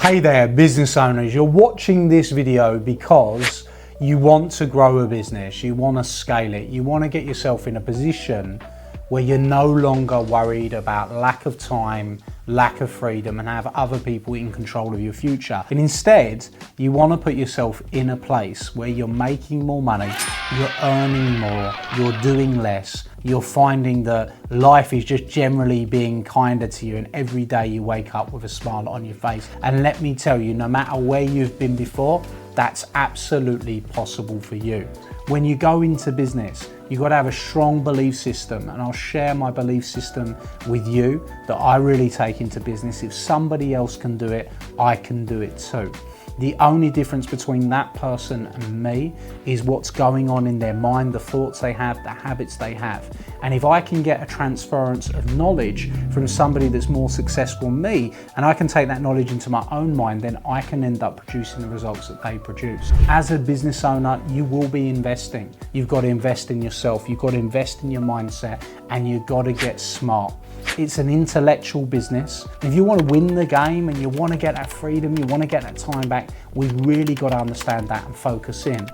Hey there, business owners. You're watching this video because you want to grow a business, you want to scale it, you want to get yourself in a position where you're no longer worried about lack of time, lack of freedom, and have other people in control of your future. And instead, you want to put yourself in a place where you're making more money, you're earning more, you're doing less, you're finding that life is just generally being kinder to you, and every day you wake up with a smile on your face. And let me tell you, no matter where you've been before, that's absolutely possible for you. When you go into business, you've got to have a strong belief system, and I'll share my belief system with you that I really take into business. If somebody else can do it, I can do it too. The only difference between that person and me is what's going on in their mind, the thoughts they have, the habits they have. And if I can get a transference of knowledge from somebody that's more successful than me, and I can take that knowledge into my own mind, then I can end up producing the results that they produce. As a business owner, you will be investing. You've got to invest in yourself, you've got to invest in your mindset, and you've got to get smart. It's an intellectual business. If you want to win the game and you want to get that freedom, you want to get that time back, we've really got to understand that and focus in.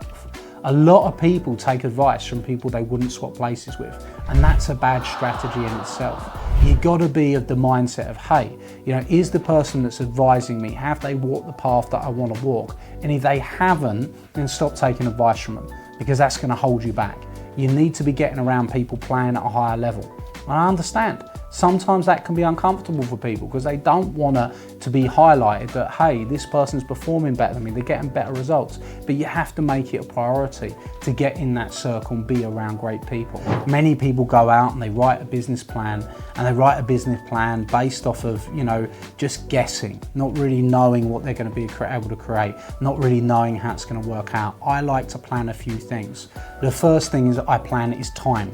A lot of people take advice from people they wouldn't swap places with, and that's a bad strategy in itself. You've got to be of the mindset of, hey, is the person that's advising me, have they walked the path that I want to walk? And if they haven't, then stop taking advice from them, because that's going to hold you back. You need to be getting around people playing at a higher level. And I understand. Sometimes that can be uncomfortable for people because they don't want to be highlighted that, hey, this person's performing better than me, they're getting better results. But you have to make it a priority to get in that circle and be around great people. Many people go out and they write a business plan, and they write a business plan based off of, just guessing, not really knowing what they're going to be able to create, not really knowing how it's going to work out. I like to plan a few things. The first thing is I plan is time.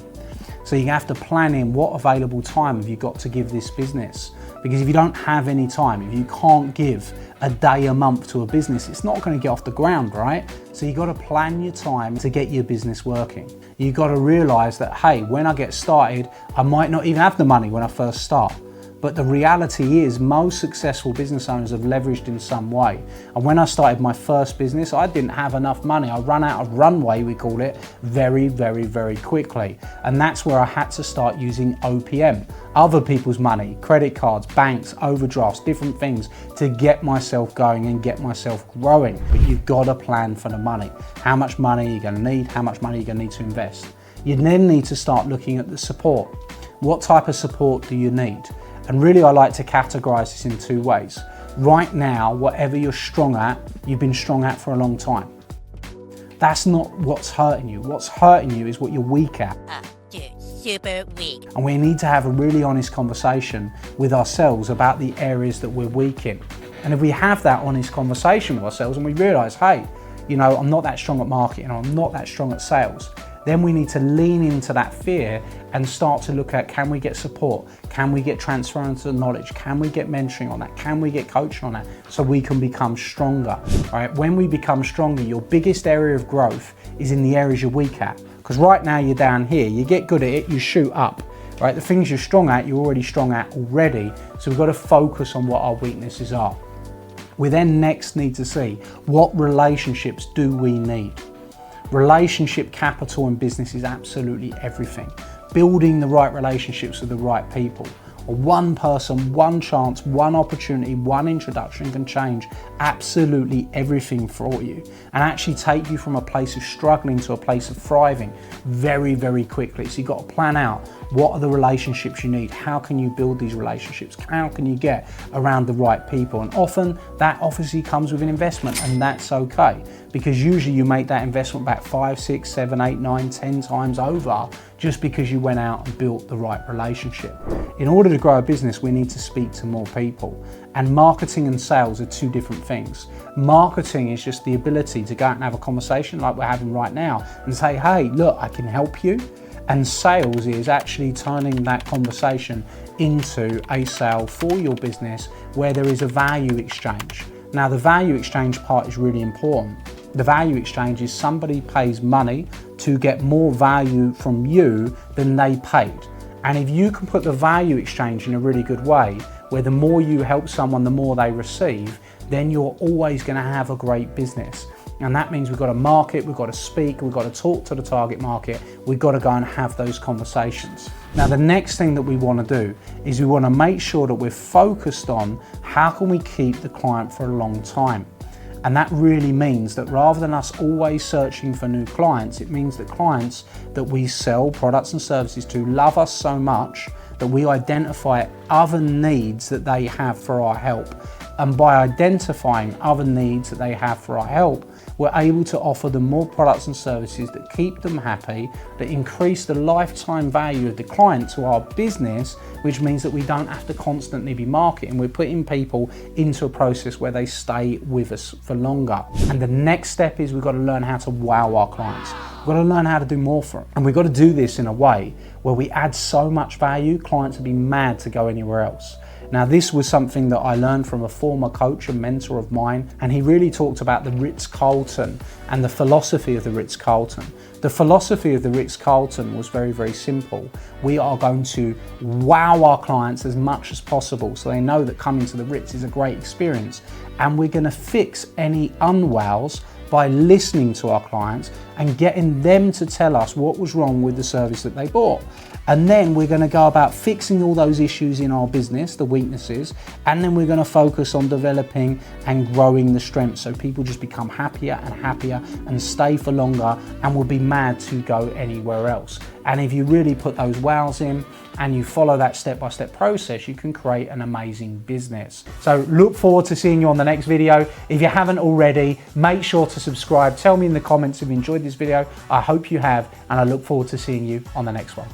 So you have to plan in what available time have you got to give this business. Because if you don't have any time, if you can't give a day a month to a business, it's not going to get off the ground, right? So you've got to plan your time to get your business working. You've got to realize that, hey, when I get started, I might not even have the money when I first start. But the reality is most successful business owners have leveraged in some way. And when I started my first business, I didn't have enough money. I ran out of runway, we call it, very, very, very quickly. And that's where I had to start using OPM, other people's money, credit cards, banks, overdrafts, different things to get myself going and get myself growing. But you've got to plan for the money. How much money are you going to need? How much money are you going to need to invest? You then need to start looking at the support. What type of support do you need? And really, I like to categorize this in two ways. Right now, whatever you're strong at, you've been strong at for a long time. That's not what's hurting you. What's hurting you is what you're weak at. Super weak. And we need to have a really honest conversation with ourselves about the areas that we're weak in. And if we have that honest conversation with ourselves and we realize, hey, I'm not that strong at marketing, or I'm not that strong at sales, then we need to lean into that fear and start to look at, can we get support? Can we get transference of knowledge? Can we get mentoring on that? Can we get coaching on that so we can become stronger, right? When we become stronger, your biggest area of growth is in the areas you're weak at. Because right now you're down here, you get good at it, you shoot up, right? The things you're strong at, you're already strong at already. So we've got to focus on what our weaknesses are. We then next need to see, what relationships do we need? Relationship capital in business is absolutely everything. Building the right relationships with the right people. One person, one chance, one opportunity, one introduction can change absolutely everything for you and actually take you from a place of struggling to a place of thriving very, very quickly. So you've got to plan out, what are the relationships you need? How can you build these relationships? How can you get around the right people? And often that obviously comes with an investment, and that's okay, because usually you make that investment back 5, 6, 7, 8, 9, 10 times over just because you went out and built the right relationship. In order to grow a business, we need to speak to more people. And marketing and sales are two different things. Marketing is just the ability to go out and have a conversation like we're having right now and say, hey, look, I can help you. And sales is actually turning that conversation into a sale for your business where there is a value exchange. Now, the value exchange part is really important. The value exchange is somebody pays money to get more value from you than they paid. And if you can put the value exchange in a really good way, where the more you help someone, the more they receive, then you're always going to have a great business. And that means we've got to market, we've got to speak, we've got to talk to the target market, we've got to go and have those conversations. Now, the next thing that we want to do is we want to make sure that we're focused on how can we keep the client for a long time. And that really means that rather than us always searching for new clients, it means that clients that we sell products and services to love us so much that we identify other needs that they have for our help. And by identifying other needs that they have for our help, we're able to offer them more products and services that keep them happy, that increase the lifetime value of the client to our business, which means that we don't have to constantly be marketing. We're putting people into a process where they stay with us for longer. And the next step is we've got to learn how to wow our clients. We've got to learn how to do more for them. And we've got to do this in a way where we add so much value, clients will be mad to go anywhere else. Now, this was something that I learned from a former coach and mentor of mine, and he really talked about the Ritz-Carlton and the philosophy of the Ritz-Carlton. The philosophy of the Ritz-Carlton was very, very simple. We are going to wow our clients as much as possible so they know that coming to the Ritz is a great experience, and we're going to fix any unwows by listening to our clients and getting them to tell us what was wrong with the service that they bought. And then we're going to go about fixing all those issues in our business, the weaknesses, and then we're going to focus on developing and growing the strengths so people just become happier and happier and stay for longer and will be mad to go anywhere else. And if you really put those wows in and you follow that step-by-step process, you can create an amazing business. So look forward to seeing you on the next video. If you haven't already, make sure to subscribe. Tell me in the comments if you enjoyed this video. I hope you have, and I look forward to seeing you on the next one.